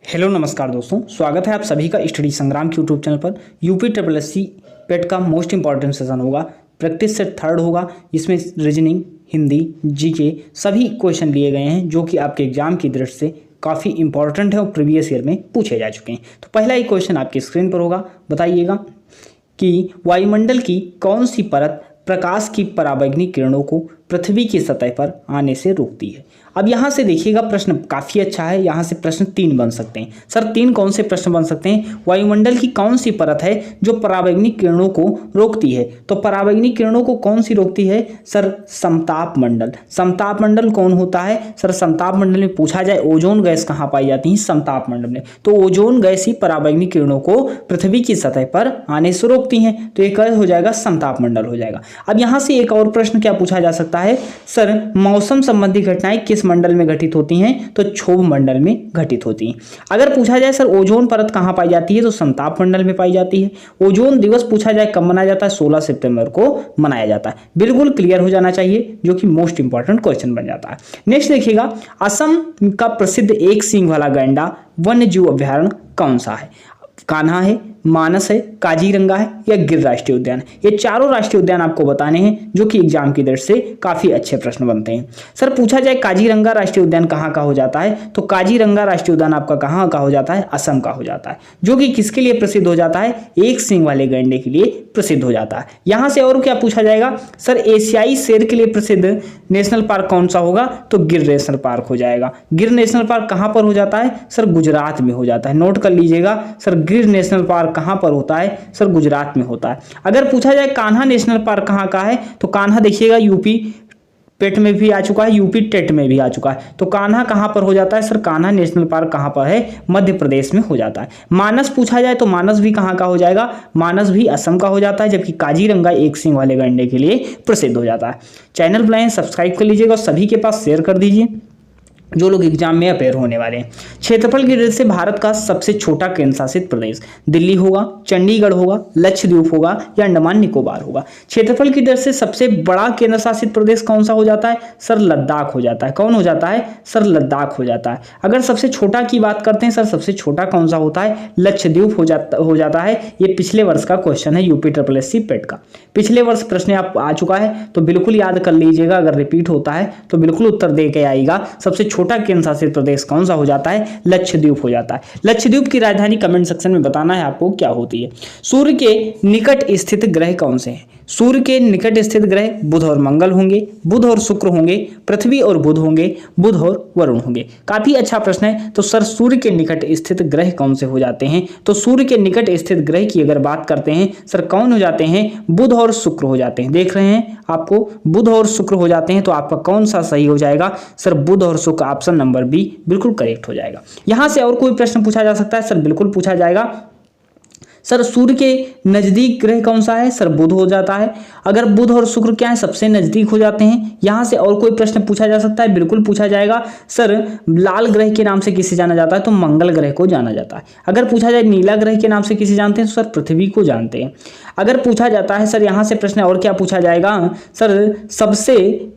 Hello नमस्कार दोस्तों, स्वागत है आप सभी का स्टडी संग्राम के यूट्यूब चैनल पर। यूपी ट्रिपल एस सी पेट का मोस्ट इंपॉर्टेंट सेशन होगा, प्रैक्टिस सेट थर्ड होगा। इसमें रीजनिंग, हिंदी, जीके सभी क्वेश्चन लिए गए हैं जो कि आपके एग्जाम की दृष्टि से काफ़ी इंपॉर्टेंट है और प्रीवियस ईयर में पूछे जा चुके हैं। तो पहला ही क्वेश्चन आपकी स्क्रीन पर होगा, बताइएगा कि वायुमंडल की कौन सी परत प्रकाश की पराबैंगनी किरणों को पृथ्वी की सतह पर आने से रोकती है। अब यहाँ से देखिएगा, प्रश्न काफ़ी अच्छा है। यहाँ से प्रश्न 3 बन सकते हैं। सर 3 कौन से प्रश्न बन सकते हैं? वायुमंडल की कौन सी परत है जो पराबैंगनी किरणों को रोकती है? तो पराबैंगनी किरणों को कौन सी रोकती है? सर समताप मंडल। समताप मंडल कौन होता है? सर समताप मंडल में पूछा जाए ओजोन गैस कहाँ पाई जाती है? समताप मंडल में। तो ओजोन गैस ही पराबैंगनी किरणों को पृथ्वी की सतह पर आने से रोकती हैं। तो एक हो जाएगा समताप मंडल हो जाएगा। अब यहाँ से एक और प्रश्न क्या पूछा जा सकता है? सर मौसम संबंधी घटनाएं किस मंडल में घटित होती हैं? तो क्षोभ मंडल में घटित होती हैं। अगर पूछा जाए सर ओजोन परत कहां पाई जाती है? तो समताप मंडल में पाई जाती है। ओजोन दिवस पूछा जाए कब मनाया जाता है? 16 सितंबर को मनाया जाता है। बिल्कुल क्लियर हो जाना चाहिए, जो कि मोस्ट इंपॉर्टेंट क्वेश्चन बन जाता है। नेक्स्ट देखिएगा, असम का प्रसिद्ध एक सींग वाला गैंडा वन्य जीव अभ्यारण्य कौन सा है? कान्हा है, मानस है, काजीरंगा है या गिर राष्ट्रीय उद्यान? ये चारों राष्ट्रीय उद्यान आपको बताने हैं, जो कि एग्जाम की दृष्टि से काफी अच्छे प्रश्न बनते हैं। सर पूछा जाए काजीरंगा राष्ट्रीय उद्यान कहाँ का हो जाता है? तो काजीरंगा राष्ट्रीय उद्यान आपका कहाँ का हो जाता है? असम का हो जाता है। जो कि किसके लिए प्रसिद्ध हो जाता है? एक सींग वाले गैंडे के लिए प्रसिद्ध हो जाता है। यहां से और क्या पूछा जाएगा? सर एशियाई शेर के लिए प्रसिद्ध नेशनल पार्क कौन सा होगा? तो गिर नेशनल पार्क हो जाएगा। गिर नेशनल पार्क कहां पर हो जाता है? सर गुजरात में हो जाता है। नोट कर लीजिएगा, सर गिर नेशनल पार्क कहां पर होता है? सर गुजरात में होता है। अगर पूछा जाए कान्हा नेशनल पार्क कहां का है? तो कान्हा देखिएगा यूपी पेट में भी आ चुका है, यूपी टेट में भी आ चुका है। तो कान्हा कहां पर हो जाता है? सर कान्हा नेशनल पार्क कहां पर है? मध्य प्रदेश में हो जाता है। मानस पूछा जाए तो मानस भी कहां का हो जाएगा? मानस भी असम का हो जाता है, जबकि काजीरंगा एक सींग वाले गैंडे के लिए प्रसिद्ध हो जाता है। चैनल बनाएं, सब्सक्राइब कर लीजिएगा और सभी के पास शेयर कर दीजिए जो लोग एग्जाम में अपेयर होने वाले हैं। क्षेत्रफल की दृष्टि से भारत का सबसे छोटा केंद्र शासित प्रदेश दिल्ली होगा, चंडीगढ़ होगा, लक्षद्वीप होगा या अंडमान निकोबार होगा? क्षेत्रफल की दृष्टि से सबसे बड़ा केंद्र शासित प्रदेश कौन सा हो जाता है? सर लद्दाख हो जाता है। कौन हो जाता है? सर लद्दाख हो जाता है। अगर सबसे छोटा की बात करते हैं, सर सबसे छोटा कौन सा होता है? लक्षद्वीप हो जाता है। ये पिछले वर्ष का क्वेश्चन है यूपी ट्रिपल एस सी पेट का। पिछले वर्ष प्रश्न आप आ चुका है, तो बिल्कुल याद कर लीजिएगा। अगर रिपीट होता है तो बिल्कुल उत्तर दे के आएगा। सबसे छोटा केंद्र शासित प्रदेश कौन सा हो जाता है? लक्षद्वीप हो जाता है। लक्षद्वीप की राजधानी कमेंट सेक्शन में बताना है आपको क्या होती है। सूर्य के निकट स्थित ग्रह कौन से हैं? सूर्य के निकट स्थित ग्रह बुध और मंगल होंगे, बुध और शुक्र होंगे, पृथ्वी और बुध होंगे, बुध और वरुण होंगे। काफी अच्छा प्रश्न है। तो सर सूर्य के निकट स्थित ग्रह कौन से हो जाते हैं? तो सूर्य के निकट स्थित ग्रह की अगर बात करते हैं, सर कौन हो जाते हैं? बुध और शुक्र हो जाते हैं। देख रहे हैं आपको, बुध और शुक्र हो जाते हैं। तो आपका कौन सा सही हो जाएगा? सर बुध और शुक्र, ऑप्शन नंबर बी बिल्कुल करेक्ट हो जाएगा। यहां से और कोई प्रश्न पूछा जा सकता है? सर बिल्कुल पूछा जाएगा। सर सूर्य के नजदीक ग्रह कौन सा है? सर बुध हो जाता है। अगर बुध और शुक्र क्या है? सबसे नजदीक हो जाते हैं। यहां से और कोई प्रश्न पूछा जा सकता है? बिल्कुल पूछा जाएगा। सर लाल ग्रह के नाम से किसे जाना जाता है? तो मंगल ग्रह को जाना जाता है। अगर पूछा जाए नीला ग्रह के नाम से किसे जानते हैं? तो सर पृथ्वी को जानते हैं। अगर पूछा जाता है, सर यहां से प्रश्न और क्या पूछा जाएगा? सर सबसे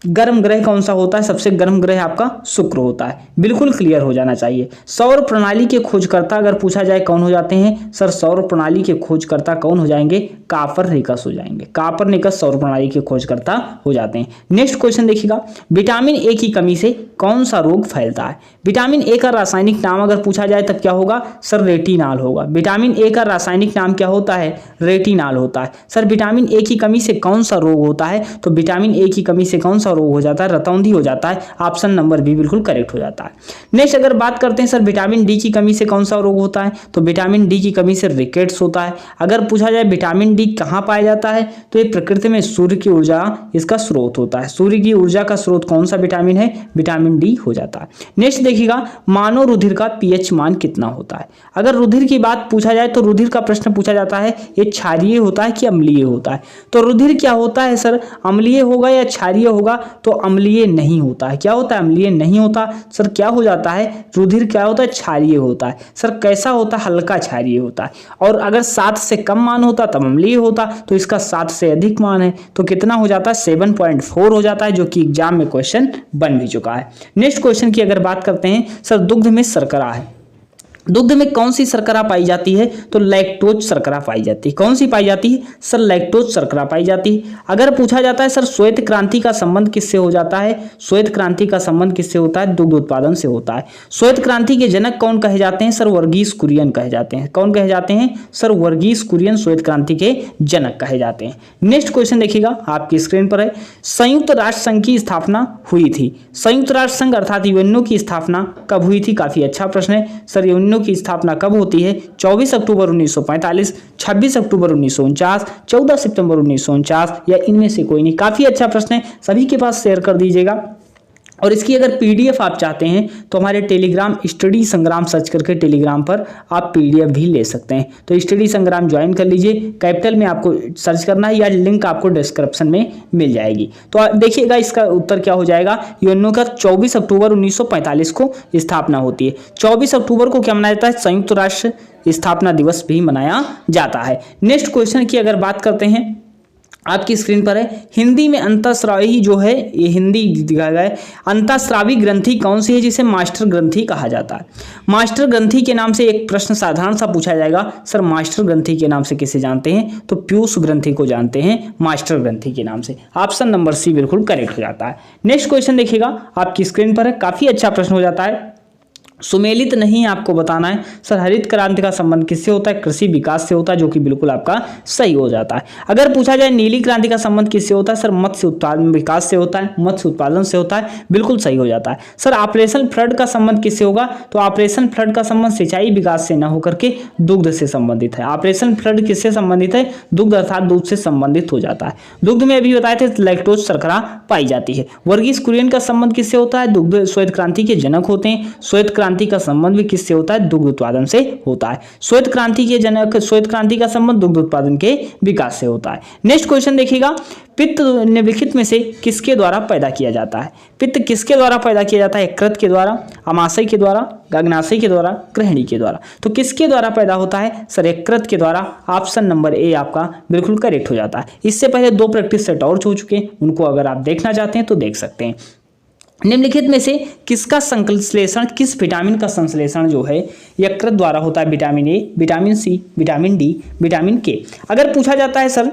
गर्म ग्रह कौन सा होता है? सबसे गर्म ग्रह आपका शुक्र होता है। बिल्कुल क्लियर हो जाना चाहिए। सौर प्रणाली के खोजकर्ता अगर पूछा जाए कौन हो जाते हैं? सर सौर प्रणाली के खोजकर्ता कौन हो जाएंगे? कापरनिकस हो जाएंगे। कापरनिकस सौर प्रणाली के खोजकर्ता हो जाते हैं। नेक्स्ट क्वेश्चन देखिएगा, विटामिन ए की कमी से कौन सा रोग फैलता है? विटामिन ए का रासायनिक नाम अगर पूछा जाए तब क्या होगा? सर रेटिनाल होगा। विटामिन ए का रासायनिक नाम क्या होता है? रेटिनाल होता है। सर विटामिन ए की कमी से कौन सा रोग होता है? तो विटामिन ए की कमी से कौन सा रोग हो जाता है? रतौंधी हो जाता है। ऑप्शन नंबर बी बिल्कुल करेक्ट हो जाता है। नेक्स्ट अगर बात करते हैं, सर विटामिन डी की कमी से कौन सा रोग होता है? तो विटामिन डी की कमी से रिकेट्स होता है। अगर पूछा जाए विटामिन डी कहां पाया जाता है? तो ये प्रकृति में सूर्य की ऊर्जा इसका स्रोत होता है। सूर्य की ऊर्जा का स्रोत कौन सा विटामिन है? विटामिन डी हो जाता है। नेक्स्ट देखिएगा, मानव रुधिर का पीएच मान कितना होता है? अगर रुधिर की बात पूछा जाए तो रुधिर का प्रश्न पूछा जाता है, ये क्षारीय होता है कि अम्लीय होता है? तो रुधिर क्या होता है सर? अम्लीय होगा या क्षारीय होगा? तो अम्लीय नहीं होता है। क्या होता है? अम्लीय नहीं होता। सर क्या हो जाता है? रुधिर क्या होता है? क्षारीय होता है। सर कैसा होता है? हल्का क्षारीय होता है। और अगर 7 से कम मान होता तब अम्लीय होता, तो इसका 7 से अधिक मान है तो कितना हो जाता है? 7.4 हो जाता है, जो कि एग्जाम में क्वेश्चन बन भी चुका है। नेक्स्ट क्वेश्चन की अगर बात करते हैं, सर दुग्ध में शर्करा है दुग्ध में कौन सी शर्करा पाई जाती है? तो लैक्टोज शर्करा पाई जाती है। कौन सी पाई जाती है? सर लैक्टोज शर्करा पाई जाती है। अगर पूछा जाता है सर श्वेत क्रांति का संबंध किससे हो जाता है? श्वेत क्रांति का संबंध किससे होता है? दुग्ध उत्पादन से होता है। श्वेत क्रांति के जनक कौन कहे जाते हैं? सर वर्गीस कुरियन कहे जाते हैं। कौन कहे जाते हैं? सर वर्गीस कुरियन श्वेत क्रांति के जनक कहे जाते हैं। नेक्स्ट क्वेश्चन देखिएगा, आपकी स्क्रीन पर है, संयुक्त राष्ट्र संघ की स्थापना हुई थी। संयुक्त राष्ट्र संघ अर्थात यूएनओ की स्थापना कब हुई थी? काफी अच्छा प्रश्न है। सर यूएनओ की स्थापना कब होती है? 24 अक्टूबर 1945, 26 अक्टूबर 1949, 14 सितंबर 1949 या इनमें से कोई नहीं। काफी अच्छा प्रश्न है, सभी के पास शेयर कर दीजिएगा। और इसकी अगर पीडीएफ आप चाहते हैं तो हमारे टेलीग्राम स्टडी संग्राम सर्च करके टेलीग्राम पर आप पीडीएफ भी ले सकते हैं। तो स्टडी संग्राम ज्वाइन कर लीजिए, कैपिटल में आपको सर्च करना है या लिंक आपको डिस्क्रिप्शन में मिल जाएगी। तो देखिएगा इसका उत्तर क्या हो जाएगा। यूएनओ का 24 अक्टूबर 1945 को स्थापना होती है। 24 अक्टूबर को क्या मनाया जाता है? संयुक्त राष्ट्र स्थापना दिवस भी मनाया जाता है। नेक्स्ट क्वेश्चन की अगर बात करते हैं, आपकी स्क्रीन पर है, हिंदी में अंतःस्रावी जो है, ये हिंदी दिखाया गया है, अंतःस्रावी ग्रंथि कौन सी है जिसे मास्टर ग्रंथि कहा जाता है? मास्टर ग्रंथि के नाम से एक प्रश्न साधारण सा पूछा जाएगा, सर मास्टर ग्रंथि के नाम से किसे जानते हैं? तो पीयूष ग्रंथि को जानते हैं मास्टर ग्रंथि के नाम से। ऑप्शन नंबर सी बिल्कुल करेक्ट हो जाता है। नेक्स्ट क्वेश्चन देखिएगा, आपकी स्क्रीन पर है, काफी अच्छा प्रश्न हो जाता है। सुमेलित नहीं आपको बताना है, सर हरित क्रांति का संबंध किससे होता है? कृषि विकास से होता है, जो कि बिल्कुल आपका सही हो जाता है। अगर पूछा जाए नीली क्रांति का संबंध किससे होता है? सर मत्स्य उत्पादन विकास से होता है, मत्स्य उत्पादन से होता है, बिल्कुल सही हो जाता है। सर ऑपरेशन फ्लड का संबंध किससे होगा? तो ऑपरेशन फ्लड का संबंध सिंचाई विकास से न होकर के दुग्ध से संबंधित है। ऑपरेशन फ्लड किससे संबंधित है? दुग्ध अर्थात दूध से संबंधित हो जाता है। दुग्ध में अभी बताए थे लैक्टोज शर्करा पाई जाती है। वर्गीस कुरियन का संबंध किससे होता है? दुग्ध श्वेत क्रांति के जनक होते हैं। श्वेत क्रांति का संबंध भी किससे होता है? दुग्ध उत्पादन से होता है। श्वेत क्रांति के जनक, श्वेत क्रांति का संबंध दुग्ध उत्पादन के विकास से होता है। नेक्स्ट क्वेश्चन देखिएगा, पित्त निम्नलिखित में से किसके द्वारा पैदा किया जाता है? पित्त किसके द्वारा पैदा किया जाता है? यकृत के द्वारा, अमाशय के द्वारा, अग्नाशय के द्वारा, ग्रहणी के द्वारा। तो किसके द्वारा पैदा होता है? सर यकृत के द्वारा। ऑप्शन नंबर ए आपका बिल्कुल करेक्ट हो जाता है। इससे पहले 2 प्रैक्टिस सेट और हो चुके हैं, उनको अगर आप देखना चाहते हैं तो देख सकते हैं। निम्नलिखित में से किसका संश्लेषण, किस विटामिन का संश्लेषण जो है यकृत द्वारा होता है? Vitamin A, vitamin C, vitamin D, vitamin K. अगर पूछा जाता है सर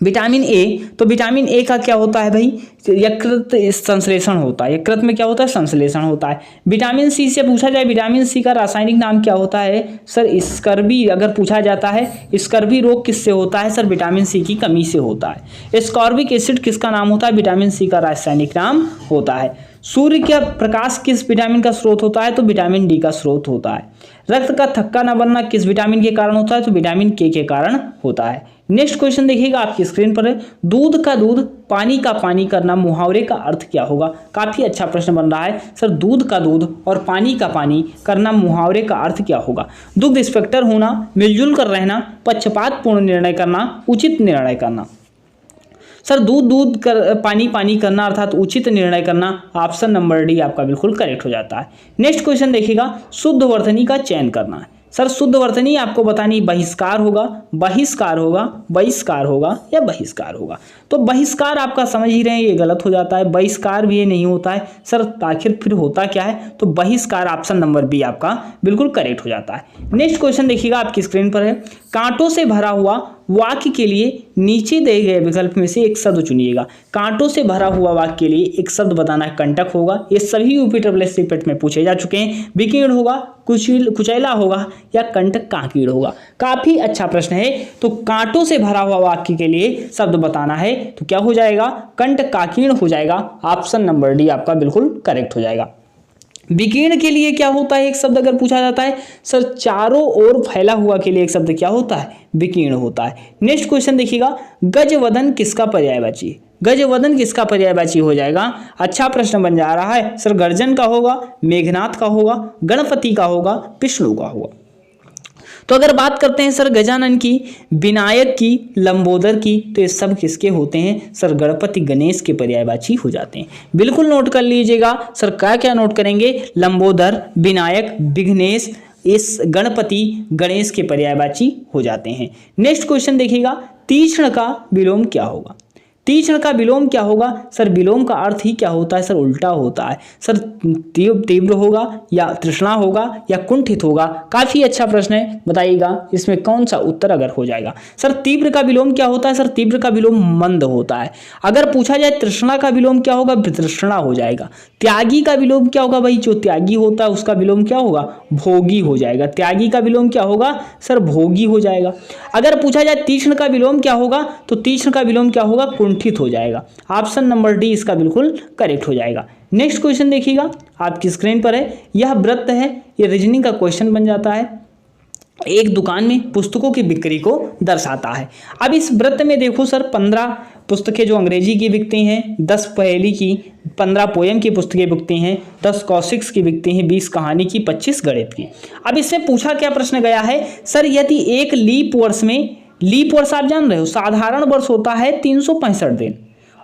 विटामिन ए, तो विटामिन ए का क्या होता है भाई? यकृत संश्लेषण होता है। यकृत में क्या होता है? संश्लेषण होता है। विटामिन सी से पूछा जाए, विटामिन सी का रासायनिक नाम क्या होता है? Sir scurvy. अगर पूछा जाता है स्कर्वी रोग किससे होता है? सर विटामिन सी की कमी से होता है। स्कॉर्बिक एसिड किसका नाम होता है? विटामिन सी का रासायनिक नाम होता है। सूर्य का प्रकाश किस विटामिन का स्रोत होता है? तो विटामिन डी का स्रोत होता है। रक्त का थक्का न बनना किस विटामिन के कारण होता है? तो विटामिन के कारण होता है। नेक्स्ट क्वेश्चन देखिएगा, आपकी स्क्रीन पर है, दूध का दूध, पानी का पानी करना मुहावरे का अर्थ क्या होगा? काफी अच्छा प्रश्न बन रहा है। सर दूध का दूध और पानी का पानी करना मुहावरे का अर्थ क्या होगा? दुग्ध इंस्पेक्टर होना, मिलजुल कर रहना, पक्षपात पूर्ण निर्णय करना, उचित निर्णय करना। सर दूध कर पानी पानी करना अर्थात उचित निर्णय करना। ऑप्शन नंबर डी आपका बिल्कुल करेक्ट हो जाता है। नेक्स्ट क्वेश्चन देखिएगा, शुद्ध वर्तनी का चयन करना है। सर शुद्ध वर्तनी आपको बतानी, बहिष्कार होगा, बहिष्कार होगा, बहिष्कार होगा या बहिष्कार होगा। तो बहिष्कार आपका समझ ही रहे हैं, ये गलत हो जाता है। बहिष्कार भी ये नहीं होता है। सर आखिर फिर होता क्या है? तो बहिष्कार ऑप्शन नंबर बी आपका बिल्कुल करेक्ट हो जाता है। नेक्स्ट क्वेश्चन देखिएगा, आपकी स्क्रीन पर है, कांटों से भरा हुआ वाक्य के लिए नीचे दिए गए विकल्प में से एक शब्द चुनिएगा। कांटों से भरा हुआ वाक्य के लिए एक शब्द बताना है, कंटक होगा। ये सभी यूपीएससी पेट में पूछे जा चुके हैं। विकीर्ण होगा, कुचैला होगा या कंटक कांकीड़ होगा। काफी अच्छा प्रश्न है। तो कांटों से भरा हुआ वाक्य के लिए शब्द बताना है, तो क्या हो जाएगा? कंटक काकीर्ण हो जाएगा। ऑप्शन नंबर डी आपका बिल्कुल करेक्ट हो जाएगा। विकीर्ण के लिए क्या होता है एक शब्द अगर पूछा जाता है? सर चारों ओर फैला हुआ के लिए एक शब्द क्या होता है? विकीर्ण होता है। नेक्स्ट क्वेश्चन देखिएगा, गजवदन किसका पर्यायवाची? गजवदन किसका पर्यायवाची हो जाएगा? अच्छा प्रश्न बन जा रहा है। सर गर्जन का होगा, मेघनाथ का होगा, गणपति का होगा, विष्णु का होगा। तो अगर बात करते हैं सर गजानन की, विनायक की, लंबोदर की, तो ये सब किसके होते हैं? सर गणपति गणेश के पर्यायवाची हो जाते हैं। बिल्कुल नोट कर लीजिएगा। सर क्या क्या नोट करेंगे? लंबोदर, विनायक, विघ्नेश, इस गणपति गणेश के पर्यायवाची हो जाते हैं। नेक्स्ट क्वेश्चन देखिएगा, तीक्ष्ण का विलोम क्या होगा? तीक्ष्ण का विलोम क्या होगा सर? विलोम का अर्थ ही क्या होता है सर? उल्टा होता है सर। तीव्र होगा या तृष्णा होगा या कुंठित होगा? काफी अच्छा प्रश्न है, बताइएगा इसमें कौन सा उत्तर अगर हो जाएगा। सर तीव्र का विलोम क्या होता है सर? तीव्र का विलोम मंद होता है। अगर पूछा जाए तृष्णा का विलोम क्या होगा? वितृष्णा हो जाएगा। त्यागी का विलोम क्या होगा भाई? जो त्यागी होता है उसका विलोम क्या होगा? भोगी हो जाएगा। त्यागी का विलोम क्या होगा सर? भोगी हो जाएगा। अगर पूछा जाए तीक्ष्ण का विलोम क्या होगा, तो तीक्ष्ण का विलोम क्या होगा? कुंठित हो जाएगा। ऑप्शन नंबर डी इसका बिल्कुल करेक्ट हो जाएगा। नेक्स्ट क्वेश्चन देखिएगा, आपकी स्क्रीन पर है। यह वृत्त है, ये रीजनिंग का क्वेश्चन बन जाता है। एक दुकान में पुस्तकों की बिक्री को दर्शाता है। अब इस वृत्त में देखो सर 15 पुस्तकें जो अंग्रेजी की बिकती हैं, 10 पहेली की, 15 पोयम की पुस्तकें बिकती हैं, 10 कौशिक्स की बिकती हैं, 20 कहानी की, 25 गणित की। अब इसमें पूछा क्या प्रश्न गया है सर? यदि एक लीप वर्ष में, लीप वर्ष आप जान रहे हो, साधारण वर्ष होता है 365 दिन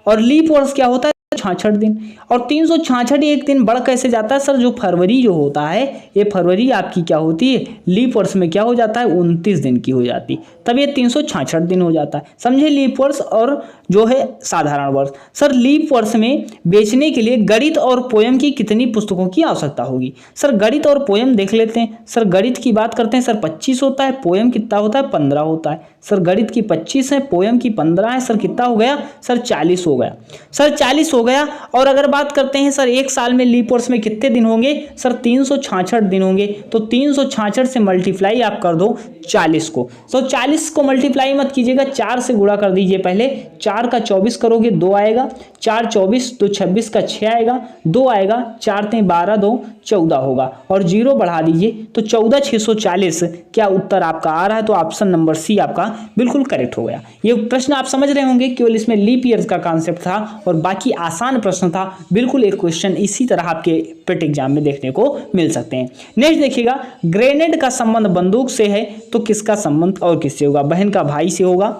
और लीप वर्ष क्या होता है? 66 दिन। और 366 एक दिन बढ़ कैसे जाता है सर? जो फरवरी जो होता है, ये फरवरी आपकी क्या होती है? लीप वर्ष में क्या हो जाता है? 29 दिन की हो जाती, तब ये 366 दिन हो जाता है। समझे? लीप वर्ष और जो है साधारण वर्ष। सर लीप वर्ष में बेचने के लिए गणित और पोयम की कितनी पुस्तकों की आवश्यकता होगी? सर गणित और पोयम देख लेते हैं। सर गणित की बात करते हैं सर 25 होता है, पोयम कितना होता है? 15 होता है। सर गणित की 25 है, पोयम की 15 है। सर कितना हो गया सर? 40 हो गया। सर 40 हो गया। और अगर बात करते हैं सर एक साल में लीप वर्ष में कितने दिन होंगे? सर 366 दिन होंगे। तो 366 से मल्टीप्लाई आप कर दो 40 को। तो 40 को मल्टीप्लाई मत कीजिएगा, 4 से गुणा कर दीजिए पहले। 4 का 24 करोगे 2 आएगा, 4 24 तो 26 का 6 आएगा, 2 आएगा, 4 3 12 2 14 होगा और 0 बढ़ा दीजिए तो 14 640 क्या उत्तर आपका आ रहा है? तो ऑप्शन नंबर सी आपका बिल्कुल करेक्ट हो गया। ये प्रश्न आप समझ रहे होंगे, केवल इसमें लीप ईयर का कॉन्सेप्ट था और बाकी आसान प्रश्न था। बिल्कुल एक क्वेश्चन इसी तरह आपके पेट एग्जाम में देखने को मिल सकते हैं। नेक्स्ट देखिएगा, ग्रेनेड का संबंध बंदूक से है तो किसका संबंध और किससे होगा? बहन का भाई से होगा,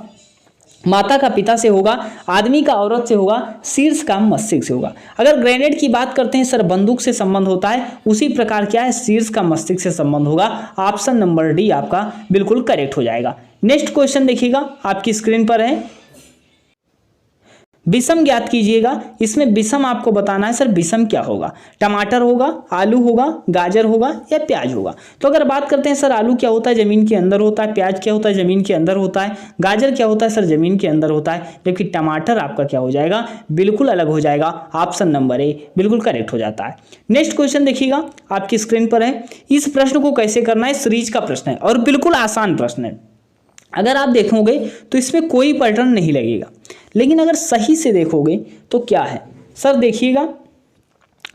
माता का पिता से होगा, आदमी का औरत से होगा, शीर्ष का मस्तिष्क से होगा। अगर ग्रेनेड की बात करते हैं सर बंदूक से संबंध होता है, उसी प्रकार क्या है? शीर्ष का मस्तिष्क से संबंध होगा। ऑप्शन नंबर डी आपका बिल्कुल करेक्ट हो जाएगा। नेक्स्ट क्वेश्चन देखिएगा, आपकी स्क्रीन पर है। विषम ज्ञात कीजिएगा। इसमें विषम आपको बताना है सर विषम क्या होगा? टमाटर होगा, आलू होगा, गाजर होगा या प्याज होगा? तो अगर बात करते हैं सर आलू क्या होता है? जमीन के अंदर होता है। प्याज क्या होता है? जमीन के अंदर होता है। गाजर क्या होता है सर? जमीन के अंदर होता है। जबकि टमाटर आपका क्या हो जाएगा? बिल्कुल अलग हो जाएगा। ऑप्शन नंबर ए बिल्कुल करेक्ट हो जाता है। नेक्स्ट क्वेश्चन देखिएगा, आपकी स्क्रीन पर है। इस प्रश्न को कैसे करना है? सीरीज का प्रश्न है और बिल्कुल आसान प्रश्न है। अगर आप देखोगे तो इसमें कोई पैटर्न नहीं लगेगा, लेकिन अगर सही से देखोगे तो क्या है सर? देखिएगा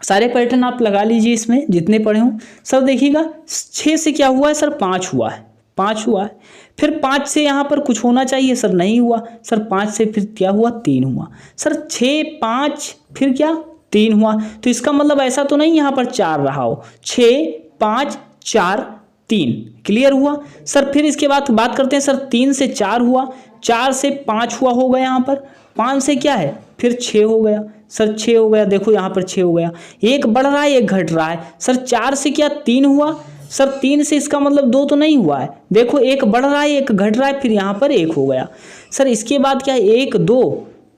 सारे पैटर्न आप लगा लीजिए इसमें जितने पढ़े हों। सर देखिएगा 6 से क्या हुआ है सर? 5 हुआ है, 5 हुआ है। फिर 5 से यहाँ पर कुछ होना चाहिए सर, नहीं हुआ। सर 5 से फिर क्या हुआ? 3 हुआ। सर 6 5 फिर क्या? 3 हुआ। तो इसका मतलब ऐसा तो नहीं यहाँ पर 4 रहा हो। 6 5 4 3 क्लियर हुआ। सर फिर इसके बाद बात करते हैं सर 3 से 4 हुआ, 4 से 5 हुआ हो गया यहाँ पर, 5 से क्या है? फिर 6 हो गया। सर 6 हो गया, देखो यहाँ पर 6 हो गया। एक बढ़ रहा है एक घट रहा है। सर 4 से क्या? 3 हुआ। सर 3 से इसका मतलब 2 तो नहीं हुआ है, देखो एक बढ़ रहा है एक घट रहा है, फिर यहाँ पर 1 हो गया। सर इसके बाद क्या है? 1 2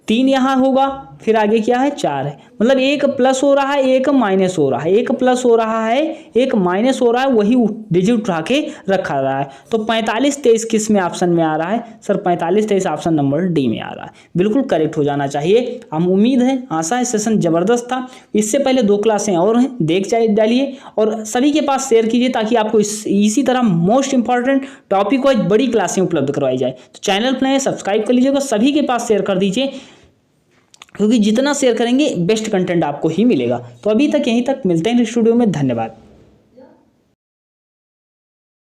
3 यहाँ होगा, फिर आगे क्या है? 4 है। मतलब 1 प्लस हो रहा है 1 माइनस हो रहा है, 1 प्लस हो रहा है 1 माइनस हो रहा है, वही डिजिट उठा के रखा रहा है। तो 45 23 किस में ऑप्शन में आ रहा है सर? 45 23 ऑप्शन नंबर डी में आ रहा है। बिल्कुल करेक्ट हो जाना चाहिए। हम उम्मीद है आशा है सेशन जबरदस्त था। इससे पहले 2 क्लासें और हैं, देख डालिए और सभी के पास शेयर कीजिए ताकि आपको इसी तरह मोस्ट इंपॉर्टेंट टॉपिक वाइज बड़ी क्लासें उपलब्ध करवाई जाए। तो चैनल पर सब्सक्राइब कर लीजिएगा, सभी के पास शेयर कर दीजिए, क्योंकि जितना शेयर करेंगे बेस्ट कंटेंट आपको ही मिलेगा। तो अभी तक यहीं तक, मिलते हैं स्टूडियो में। धन्यवाद।